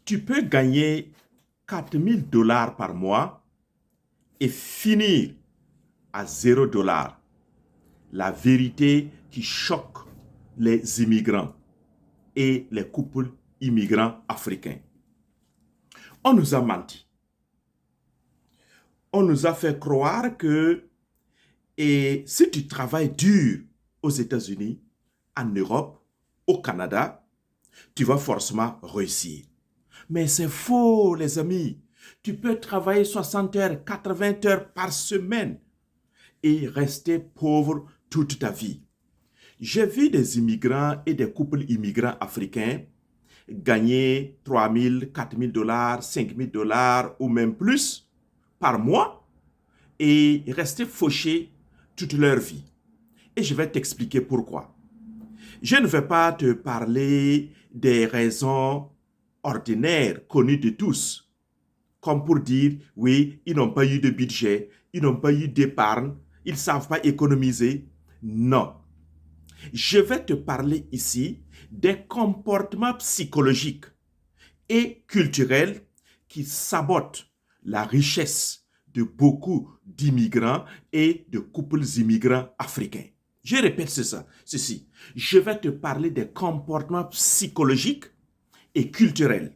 Tu peux gagner 4 000 $ par mois et finir à 0 $. La vérité qui choque les immigrants et les couples immigrants africains. On nous a menti. On nous a fait croire que si tu travailles dur aux États-Unis, en Europe, au Canada, tu vas forcément réussir. Mais c'est faux, les amis. Tu peux travailler 60 heures, 80 heures par semaine et rester pauvre toute ta vie. J'ai vu des immigrants et des couples immigrants africains gagner 3 000, 4 000 $, 5 000 $ ou même plus par mois et rester fauchés toute leur vie. Et je vais t'expliquer pourquoi. Je ne vais pas te parler des raisons ordinaires connues de tous, comme pour dire, oui, ils n'ont pas eu de budget, ils n'ont pas eu d'épargne, ils ne savent pas économiser. Non. Je vais te parler ici des comportements psychologiques et culturels qui sabotent la richesse de beaucoup d'immigrants et de couples immigrants africains. Je répète ceci. Je vais te parler des comportements psychologiques et culturels.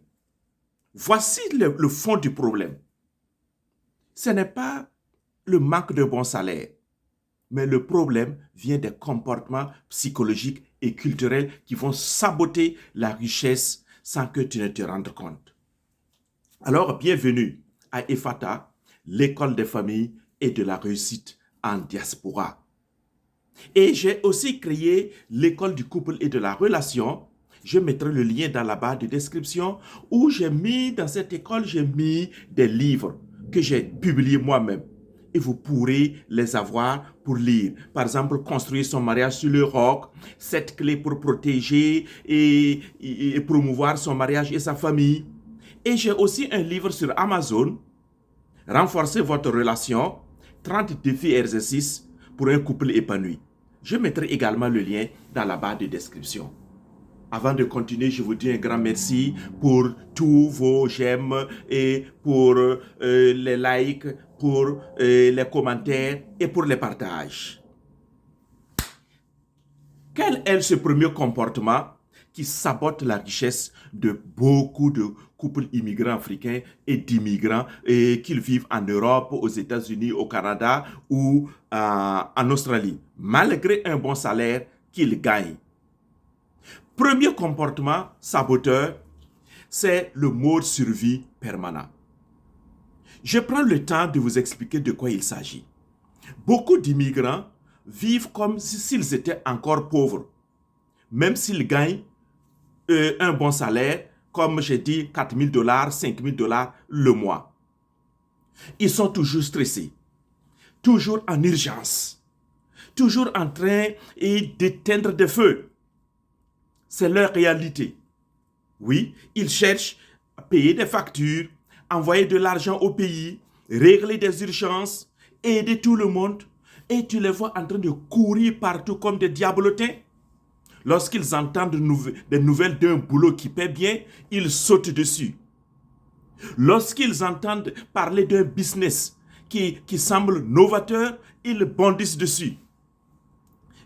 Voici le fond du problème. Ce n'est pas le manque de bon salaire, mais le problème vient des comportements psychologiques et culturels qui vont saboter la richesse sans que tu ne te rendes compte. Alors, bienvenue à EFATA, l'école des familles et de la réussite en diaspora. Et j'ai aussi créé l'école du couple et de la relation. Je mettrai le lien dans la barre de description où dans cette école, j'ai mis des livres que j'ai publiés moi-même. Et vous pourrez les avoir pour lire. Par exemple, Construire son mariage sur le roc, 7 clés pour protéger et promouvoir son mariage et sa famille. Et j'ai aussi un livre sur Amazon, Renforcer votre relation, 30 défis et exercices pour un couple épanoui. Je mettrai également le lien dans la barre de description. Avant de continuer, je vous dis un grand merci pour tous vos j'aime et pour les likes, pour les commentaires et pour les partages. Quel est ce premier comportement qui sabote la richesse de beaucoup de couples immigrants africains et d'immigrants qui vivent en Europe, aux États-Unis, au Canada ou en Australie, malgré un bon salaire qu'ils gagnent? Premier comportement saboteur, c'est le mode survie permanent. Je prends le temps de vous expliquer de quoi il s'agit. Beaucoup d'immigrants vivent comme s'ils étaient encore pauvres, même s'ils gagnent un bon salaire, comme j'ai dit, 4 000 $, 5 000 $ le mois. Ils sont toujours stressés, toujours en urgence, toujours en train d'éteindre des feux. C'est leur réalité. Oui, ils cherchent à payer des factures, envoyer de l'argent au pays, régler des urgences, aider tout le monde. Et tu les vois en train de courir partout comme des diabolotins. Lorsqu'ils entendent des nouvelles d'un boulot qui paie bien, ils sautent dessus. Lorsqu'ils entendent parler d'un business qui semble novateur, ils bondissent dessus.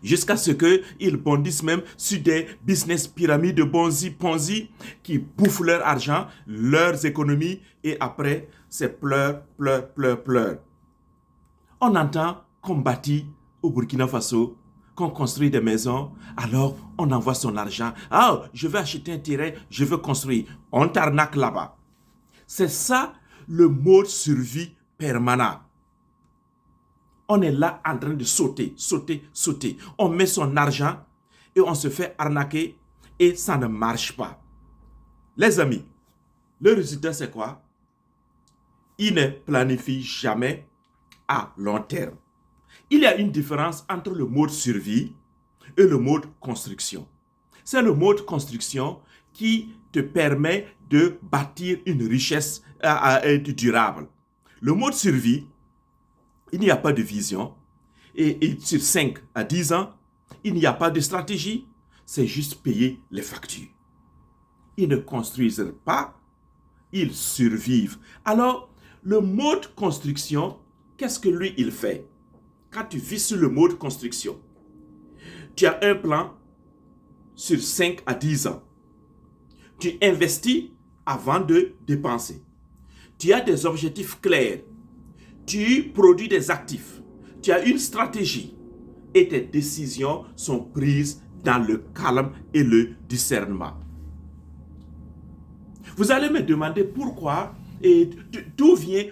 Jusqu'à ce qu'ils bondissent même sur des business pyramides de Ponzi qui bouffent leur argent, leurs économies, et après, c'est pleurs. On entend qu'on bâtit au Burkina Faso, qu'on construit des maisons, alors on envoie son argent. Ah, je vais acheter un terrain, je veux construire. On t'arnaque là-bas. C'est ça le mode survie permanent. On est là en train de sauter. On met son argent et on se fait arnaquer et ça ne marche pas. Les amis, le résultat c'est quoi? Ils ne planifient jamais à long terme. Il y a une différence entre le mode survie et le mode construction. C'est le mode construction qui te permet de bâtir une richesse durable. Le mode survie, il n'y a pas de vision. Et sur 5 à 10 ans, il n'y a pas de stratégie. C'est juste payer les factures. Ils ne construisent pas ils survivent. Alors, le mode construction, qu'est-ce que lui, il fait? Quand tu vis sur le mode construction, tu as un plan sur 5 à 10 ans. Tu investis avant de dépenser. Tu as des objectifs clairs. Tu produis des actifs. Tu as une stratégie. Et tes décisions sont prises dans le calme et le discernement. Vous allez me demander pourquoi et d'où vient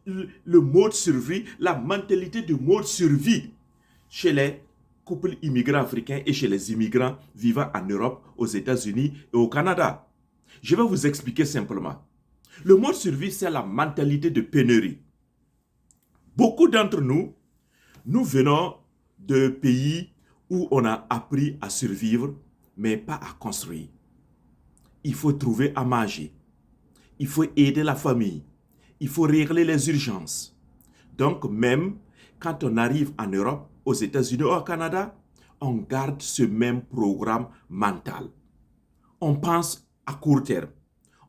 le mode survie, la mentalité de mode survie chez les couples immigrants africains et chez les immigrants vivant en Europe, aux États-Unis et au Canada. Je vais vous expliquer simplement. Le mode survie, c'est la mentalité de pénurie. Beaucoup d'entre nous, nous venons de pays où on a appris à survivre, mais pas à construire. Il faut trouver à manger. Il faut aider la famille. Il faut régler les urgences. Donc même quand on arrive en Europe, aux États-Unis ou au Canada, on garde ce même programme mental. On pense à court terme.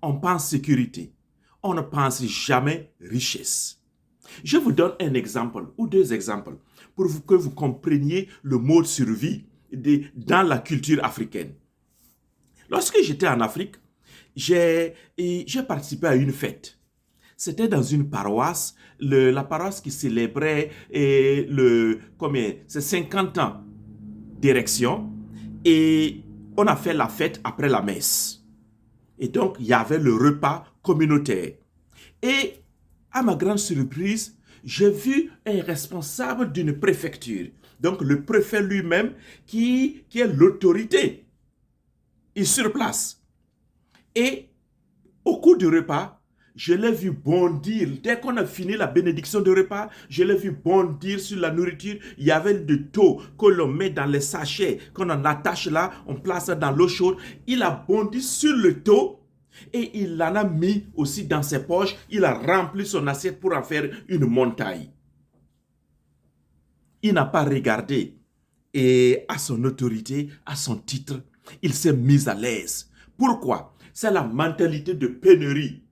On pense sécurité. On ne pense jamais richesse. Je vous donne un exemple ou deux exemples pour que vous compreniez le mode survie dans la culture africaine. Lorsque j'étais en Afrique, j'ai participé à une fête. C'était dans une paroisse, la paroisse qui célébrait c'est 50 ans d'érection, et on a fait la fête après la messe. Et donc, il y avait le repas communautaire. Et à ma grande surprise, j'ai vu un responsable d'une préfecture, donc le préfet lui-même, qui est l'autorité, il est sur place. Et au cours du repas, je l'ai vu bondir. Dès qu'on a fini la bénédiction de repas, je l'ai vu bondir sur la nourriture. Il y avait du taux que l'on met dans les sachets, qu'on en attache là, on place ça dans l'eau chaude. Il a bondi sur le taux et il en a mis aussi dans ses poches. Il a rempli son assiette pour en faire une montagne. Il n'a pas regardé et à son autorité, à son titre, il s'est mis à l'aise. Pourquoi? C'est la mentalité de pénurie.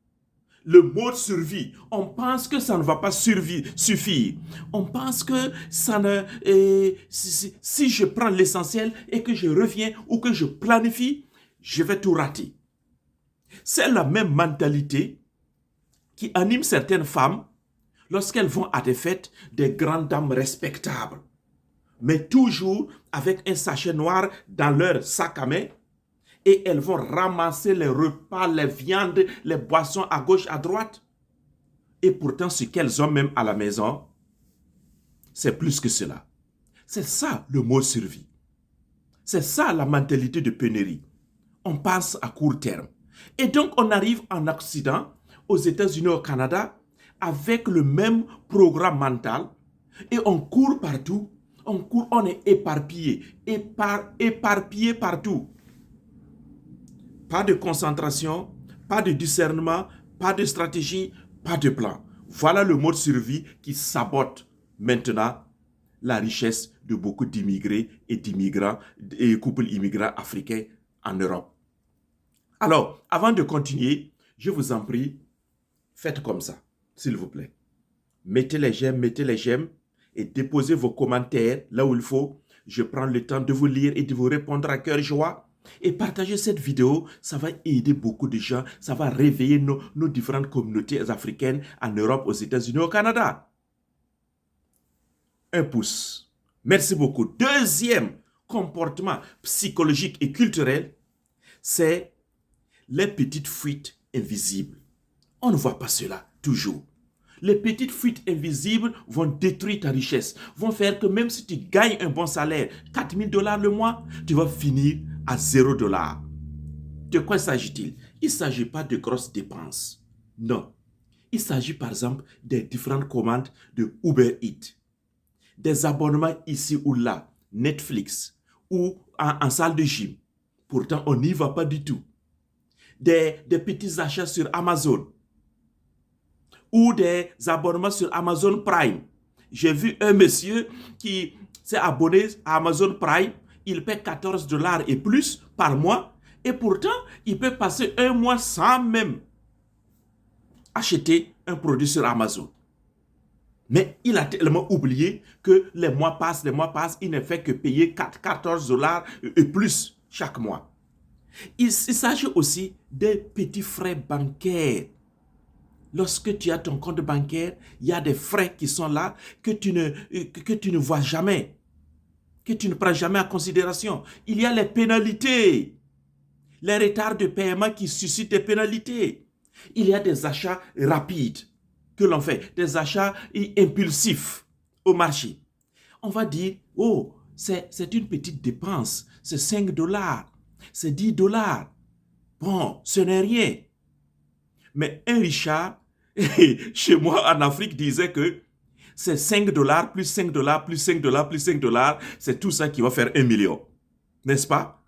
Le mode survie, on pense que ça ne va pas suffire. On pense que ça ne... si je prends l'essentiel et que je reviens ou que je planifie, je vais tout rater. C'est la même mentalité qui anime certaines femmes lorsqu'elles vont à des fêtes, des grandes dames respectables, mais toujours avec un sachet noir dans leur sac à main. Et elles vont ramasser les repas, les viandes, les boissons à gauche, à droite. Et pourtant, ce qu'elles ont même à la maison, c'est plus que cela. C'est ça le mot survie. C'est ça la mentalité de pénurie. On pense à court terme. Et donc, on arrive en Occident, aux États-Unis, au Canada, avec le même programme mental. Et on court partout. On est éparpillé. Éparpillé partout. Pas de concentration, pas de discernement, pas de stratégie, pas de plan. Voilà le mode survie qui sabote maintenant la richesse de beaucoup d'immigrés et d'immigrants et couples immigrants africains en Europe. Alors, avant de continuer, je vous en prie, faites comme ça, s'il vous plaît. Mettez les j'aime et déposez vos commentaires là où il faut. Je prends le temps de vous lire et de vous répondre à cœur joie. Et partager cette vidéo, ça va aider beaucoup de gens, ça va réveiller nos différentes communautés africaines en Europe, aux États-Unis, au Canada. Un pouce. Merci beaucoup. Deuxième comportement psychologique et culturel, c'est les petites fuites invisibles. On ne voit pas cela toujours. Les petites fuites invisibles vont détruire ta richesse, vont faire que même si tu gagnes un bon salaire, $4 000 le mois, tu vas finir à $0. De quoi s'agit-il? Il ne s'agit pas de grosses dépenses. Non. Il s'agit par exemple des différentes commandes de Uber Eats, des abonnements ici ou là, Netflix ou en salle de gym. Pourtant, on n'y va pas du tout. Des petits achats sur Amazon ou des abonnements sur Amazon Prime. J'ai vu un monsieur qui s'est abonné à Amazon Prime. Il paie $14 et plus par mois. Et pourtant, il peut passer un mois sans même acheter un produit sur Amazon. Mais il a tellement oublié que les mois passent, il ne fait que payer 14 dollars et plus chaque mois. Il s'agit aussi des petits frais bancaires. Lorsque tu as ton compte bancaire, il y a des frais qui sont là que tu ne vois jamais, que tu ne prends jamais en considération. Il y a les pénalités, les retards de paiement qui suscitent des pénalités. Il y a des achats rapides que l'on fait, des achats impulsifs au marché. On va dire, oh, c'est une petite dépense, c'est 5 dollars, c'est 10 dollars. Bon, ce n'est rien. Mais un Richard, chez moi en Afrique, disait que c'est 5 dollars, plus 5 dollars, plus 5 dollars, plus 5 dollars, c'est tout ça qui va faire 1 million. N'est-ce pas?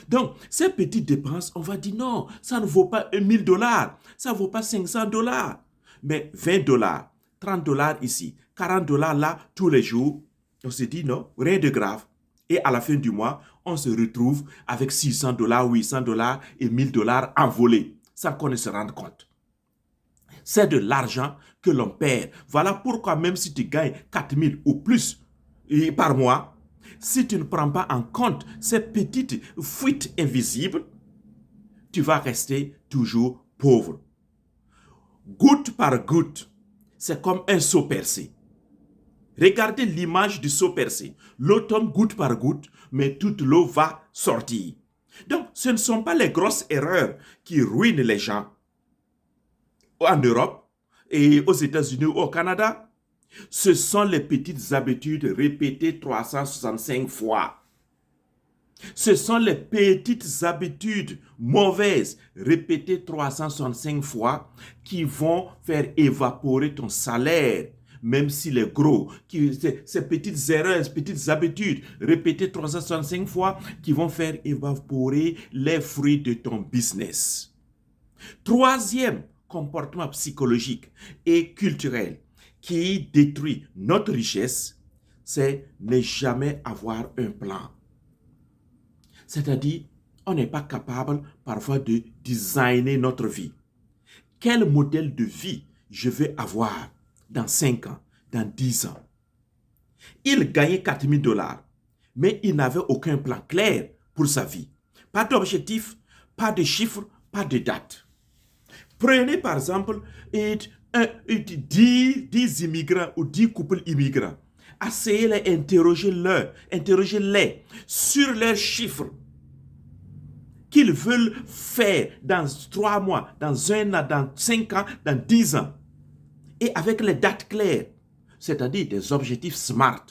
Donc, ces petites dépenses, on va dire non, ça ne vaut pas 1000 dollars, ça ne vaut pas 500 dollars. Mais 20 dollars, 30 dollars ici, 40 dollars là, tous les jours, on se dit non, rien de grave. Et à la fin du mois, on se retrouve avec 600 dollars, 800 dollars et 1000 dollars envolés, sans qu'on ne se rende compte. C'est de l'argent que l'on perd. Voilà pourquoi même si tu gagnes 4000 ou plus par mois, si tu ne prends pas en compte ces petites fuites invisibles, tu vas rester toujours pauvre. Goutte par goutte, c'est comme un seau percé. Regardez l'image du seau percé. L'eau tombe goutte par goutte, mais toute l'eau va sortir. Donc, ce ne sont pas les grosses erreurs qui ruinent les gens en Europe et aux États-Unis ou au Canada. Ce sont les petites habitudes répétées 365 fois. Ce sont les petites habitudes mauvaises répétées 365 fois qui vont faire évaporer ton salaire, même s'il est gros. Ces petites erreurs, ces petites habitudes répétées 365 fois qui vont faire évaporer les fruits de ton business. Troisième comportement psychologique et culturel qui détruit notre richesse, c'est ne jamais avoir un plan. C'est-à-dire, on n'est pas capable parfois de designer notre vie. Quel modèle de vie je vais avoir dans 5 ans, dans 10 ans? Il gagnait 4000 dollars, mais il n'avait aucun plan clair pour sa vie. Pas d'objectif, pas de chiffres, pas de date. Prenez par exemple 10 immigrants ou 10 couples immigrants. Asseyez-les, interrogez-les sur leurs chiffres qu'ils veulent faire dans 3 mois, dans 1 an, dans 5 ans, dans 10 ans. Et avec les dates claires, c'est-à-dire des objectifs SMART.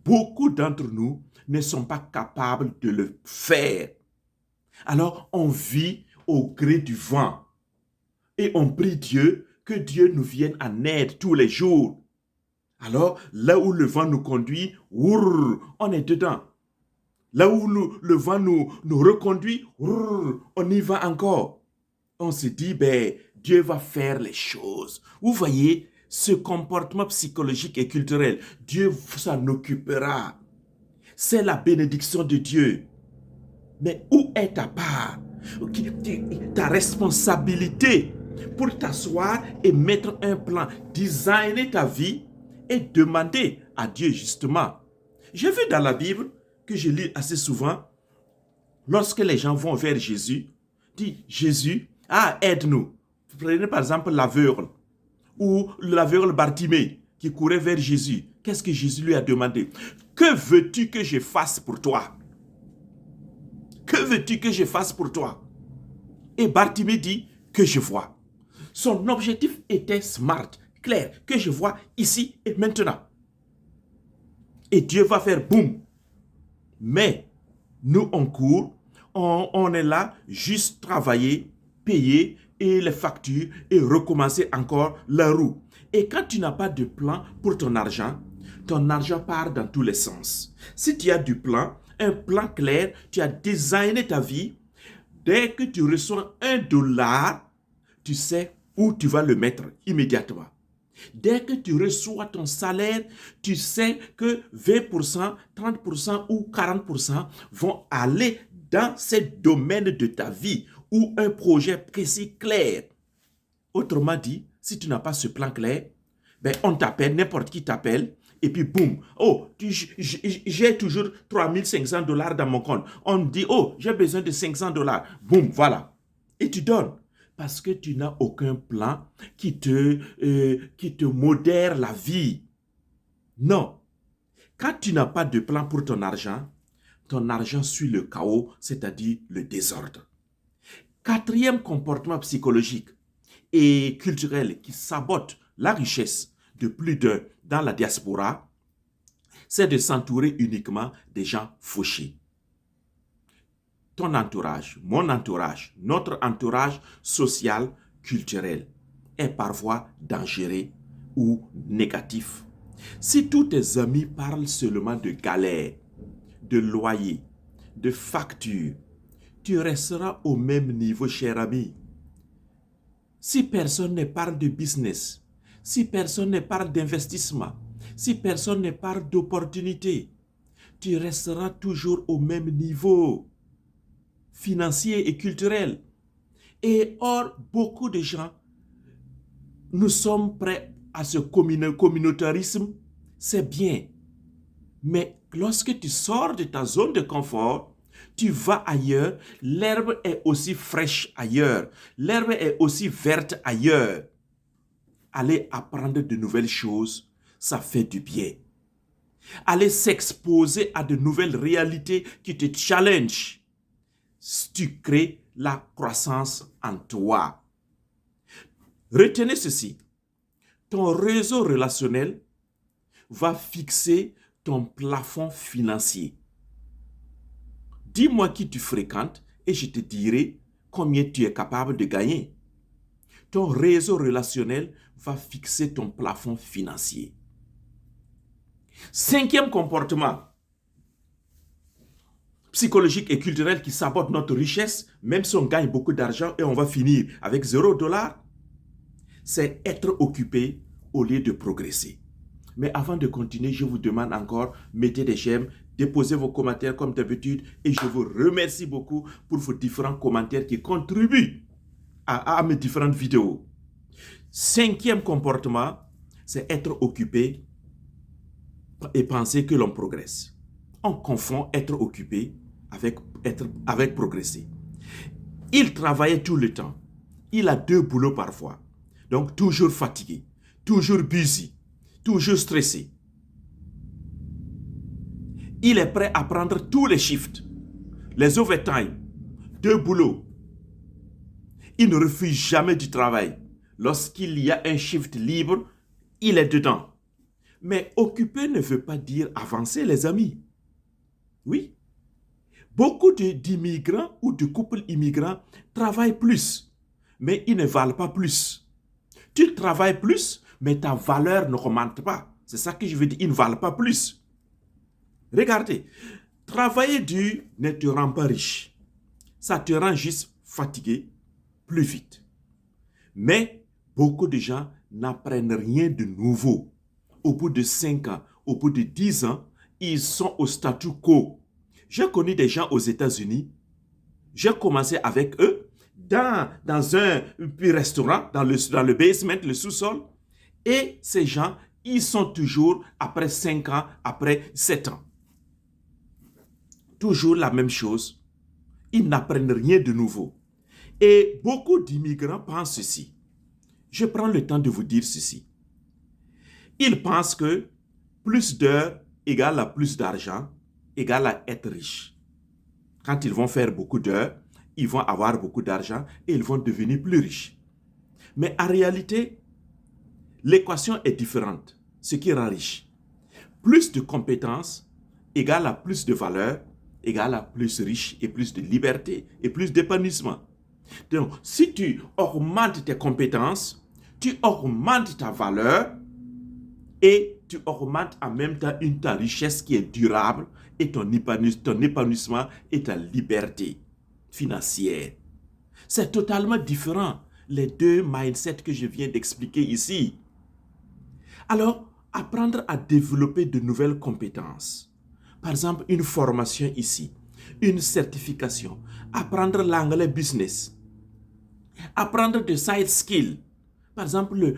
Beaucoup d'entre nous ne sont pas capables de le faire. Alors, on vit au gré du vent. Et on prie Dieu que Dieu nous vienne en aide tous les jours. Alors, là où le vent nous conduit, on est dedans. Là où le vent nous reconduit, on y va encore. On se dit, Dieu va faire les choses. Vous voyez, ce comportement psychologique et culturel, Dieu s'en occupera. C'est la bénédiction de Dieu. Mais où est ta part? Ta responsabilité pour t'asseoir et mettre un plan, designer ta vie et demander à Dieu justement. J'ai vu dans la Bible, que je lis assez souvent, lorsque les gens vont vers Jésus, dit Jésus, aide-nous. Prenez par exemple l'aveugle ou l'aveugle Bartimée qui courait vers Jésus. Qu'est-ce que Jésus lui a demandé? Que veux-tu que je fasse pour toi? Que veux-tu que je fasse pour toi? Et Bartimée dit que je vois. Son objectif était smart, clair, que je vois ici et maintenant. Et Dieu va faire boum. Mais nous, on court, on est là, juste travailler, payer et les factures et recommencer encore la roue. Et quand tu n'as pas de plan pour ton argent part dans tous les sens. Si tu as du plan, un plan clair, tu as designé ta vie, dès que tu reçois $1, tu sais où tu vas le mettre immédiatement. Dès que tu reçois ton salaire, tu sais que 20%, 30% ou 40% vont aller dans ces domaines de ta vie ou un projet précis clair. Autrement dit, si tu n'as pas ce plan clair, ben on t'appelle, n'importe qui t'appelle, et puis boum, oh, j'ai toujours 3 500 $ dans mon compte. On dit, oh, j'ai besoin de 500 $. Boum, voilà. Et tu donnes. Parce que tu n'as aucun plan qui te modère la vie. Non. Quand tu n'as pas de plan pour ton argent suit le chaos, c'est-à-dire le désordre. Quatrième comportement psychologique et culturel qui sabote la richesse de plus d'un dans la diaspora, c'est de s'entourer uniquement des gens fauchés. Ton entourage, mon entourage, notre entourage social, culturel est parfois dangereux ou négatif. Si tous tes amis parlent seulement de galères, de loyers, de factures, tu resteras au même niveau, cher ami. Si personne ne parle de business, si personne ne parle d'investissement, si personne ne parle d'opportunités, tu resteras toujours au même niveau financier et culturel. Et or, beaucoup de gens, nous sommes prêts à ce communautarisme, c'est bien. Mais lorsque tu sors de ta zone de confort, tu vas ailleurs, l'herbe est aussi fraîche ailleurs, l'herbe est aussi verte ailleurs. Aller apprendre de nouvelles choses, ça fait du bien. Aller s'exposer à de nouvelles réalités qui te challenge. Tu crées la croissance en toi. Retenez ceci. Ton réseau relationnel va fixer ton plafond financier. Dis-moi qui tu fréquentes et je te dirai combien tu es capable de gagner. Ton réseau relationnel va fixer ton plafond financier. Cinquième comportement psychologique et culturel qui sabote notre richesse, même si on gagne beaucoup d'argent et on va finir avec $0, c'est être occupé au lieu de progresser. Mais avant de continuer, je vous demande encore, mettez des j'aime, déposez vos commentaires comme d'habitude et je vous remercie beaucoup pour vos différents commentaires qui contribuent à mes différentes vidéos. Cinquième comportement, c'est être occupé et penser que l'on progresse. On confond être occupé avec progresser. Il travaillait tout le temps. Il a 2 boulots parfois. Donc toujours fatigué, toujours busy, toujours stressé. Il est prêt à prendre tous les shifts, les overtime, 2 boulots. Il ne refuse jamais du travail. Lorsqu'il y a un shift libre, il est dedans. Mais occuper ne veut pas dire avancer, les amis. Oui. Beaucoup d'immigrants ou de couples immigrants travaillent plus, mais ils ne valent pas plus. Tu travailles plus, mais ta valeur n'augmente pas. C'est ça que je veux dire, ils ne valent pas plus. Regardez, travailler dur ne te rend pas riche. Ça te rend juste fatigué plus vite. Mais beaucoup de gens n'apprennent rien de nouveau. Au bout de 5 ans, au bout de 10 ans, ils sont au statu quo. J'ai connu des gens aux États-Unis. J'ai commencé avec eux dans un restaurant, dans le basement, le sous-sol. Et ces gens, ils sont toujours, après 5 ans, après 7 ans. Toujours la même chose. Ils n'apprennent rien de nouveau. Et beaucoup d'immigrants pensent ceci. Je prends le temps de vous dire ceci. Ils pensent que plus d'heures égale à plus d'argent, égale à être riche. Quand ils vont faire beaucoup d'heures, ils vont avoir beaucoup d'argent et ils vont devenir plus riches. Mais en réalité, l'équation est différente, ce qui rend riche. Plus de compétences égale à plus de valeur, égale à plus riche et plus de liberté et plus d'épanouissement. Donc, si tu augmentes tes compétences, tu augmentes ta valeur et tu augmentes en même temps ta richesse qui est durable et ton épanouissement et ta liberté financière. C'est totalement différent, les 2 mindsets que je viens d'expliquer ici. Alors, apprendre à développer de nouvelles compétences. Par exemple, une formation ici, une certification, apprendre l'anglais business, apprendre de side skills, par exemple,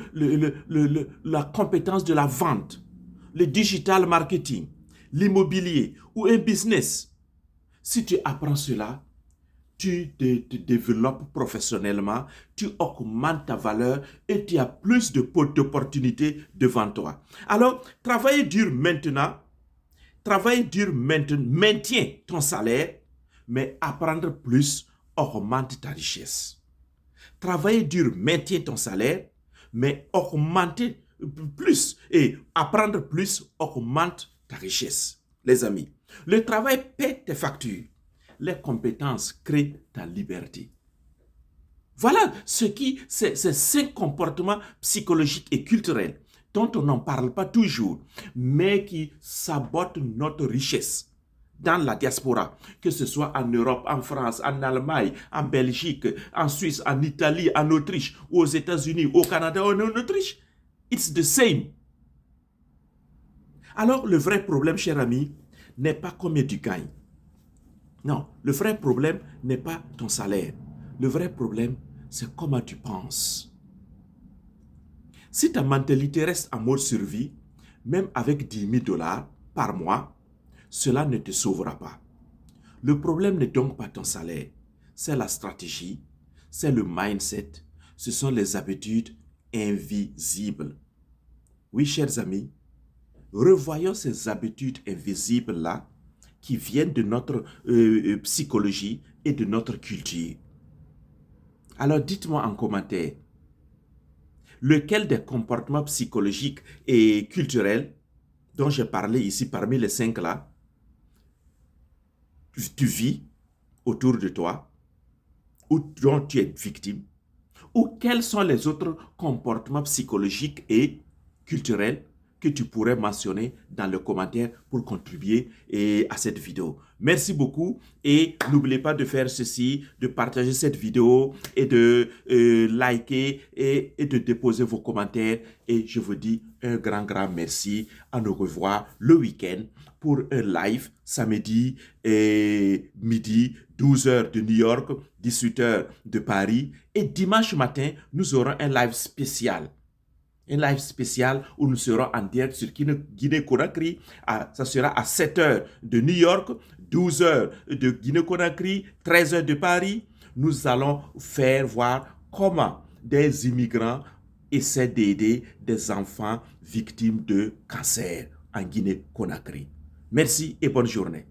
la compétence de la vente, le digital marketing, l'immobilier ou un business. Si tu apprends cela, tu te développes professionnellement, tu augmentes ta valeur et tu as plus d'opportunités devant toi. Alors, travailler dur maintenant, maintient ton salaire, mais apprendre plus augmente ta richesse. Travailler dur maintient ton salaire, mais augmenter plus et apprendre plus augmente ta richesse. Les amis, le travail paie tes factures. Les compétences créent ta liberté. Voilà ces 5 comportements psychologiques et culturels dont on n'en parle pas toujours, mais qui sabotent notre richesse dans la diaspora, que ce soit en Europe, en France, en Allemagne, en Belgique, en Suisse, en Italie, en Autriche, aux États-Unis, au Canada ou en Autriche. It's the same. Alors, le vrai problème, cher ami, n'est pas combien tu gagnes. Non, le vrai problème n'est pas ton salaire. Le vrai problème, c'est comment tu penses. Si ta mentalité reste en mode survie, même avec 10 000 dollars par mois, cela ne te sauvera pas. Le problème n'est donc pas ton salaire, c'est la stratégie, c'est le mindset, ce sont les habitudes invisibles. Oui, chers amis, revoyons ces habitudes invisibles-là qui viennent de notre psychologie et de notre culture. Alors dites-moi en commentaire, lequel des comportements psychologiques et culturels dont j'ai parlé ici parmi les 5 là, tu vis autour de toi, ou dont tu es victime, ou quels sont les autres comportements psychologiques et culturels que tu pourrais mentionner dans le commentaire pour contribuer à cette vidéo. Merci beaucoup et n'oubliez pas de faire ceci, de partager cette vidéo et de liker et de déposer vos commentaires. Et je vous dis un grand merci. À nous revoir le week-end pour un live samedi et midi, 12h de New York, 18h de Paris. Et dimanche matin, nous aurons un live spécial. Un live spécial où nous serons en direct sur Guinée-Conakry. Ça sera à 7h de New York, 12h de Guinée-Conakry, 13h de Paris. Nous allons faire voir comment des immigrants essaient d'aider des enfants victimes de cancer en Guinée-Conakry. Merci et bonne journée.